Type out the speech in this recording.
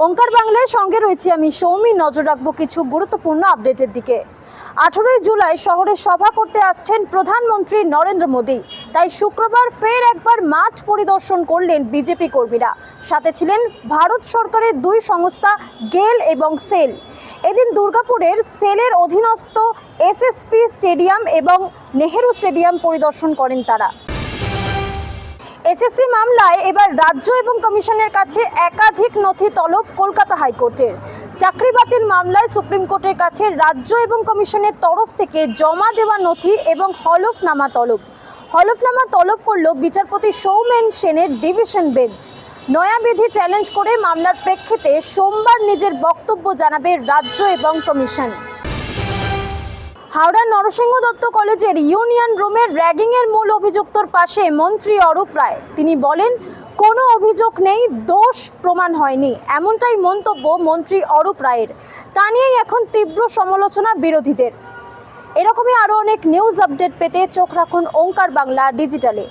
ওঙ্কার বাংলার সঙ্গে রয়েছি আমি সৌমি। নজর রাখবো কিছু গুরুত্বপূর্ণ আপডেটের দিকে। 18 জুলাই শহরে সভা করতে আসছেন প্রধানমন্ত্রী নরেন্দ্র মোদী। তাই শুক্রবার ফের একবার মাঠ পরিদর্শন করলেন বিজেপি কর্মীরা। সাথে ছিলেন ভারত সরকারের দুই সংস্থা গেল এবং সেল। এদিন দুর্গাপুরের সেলের অধীনস্থ এসএসপি স্টেডিয়াম এবং নেহেরু স্টেডিয়াম পরিদর্শন করেন তারা। এসএসসি মামলায় এবার রাজ্য এবং কমিশনের কাছে একাধিক নথি তলব কলকাতা হাইকোর্টের। চাকরি বাতিল মামলায় সুপ্রিম কোর্টের কাছে রাজ্য এবং কমিশনের তরফ থেকে জমা দেওয়া নথি এবং হলফনামা তলব করল বিচারপতি সৌমেন সেনের ডিভিশন বেঞ্চ। নয়া বিধি চ্যালেঞ্জ করে মামলার প্রেক্ষিতে সোমবার নিজের বক্তব্য জানাবে রাজ্য এবং কমিশন। হাওড়ার নরসিংহ দত্ত কলেজের ইউনিয়ন রুমের র্যাগিংয়ের মূল অভিযুক্তর পাশে মন্ত্রী অরূপ রায়। তিনি বলেন, কোনো অভিযোগ নেই, দোষ প্রমাণ হয়নি, এমনটাই মন্তব্য মন্ত্রী অরূপ রায়ের। তা নিয়েই এখন তীব্র সমালোচনা বিরোধীদের। এরকমই আরও অনেক নিউজ আপডেট পেতে চোখ রাখুন ওঙ্কার বাংলা ডিজিটালে।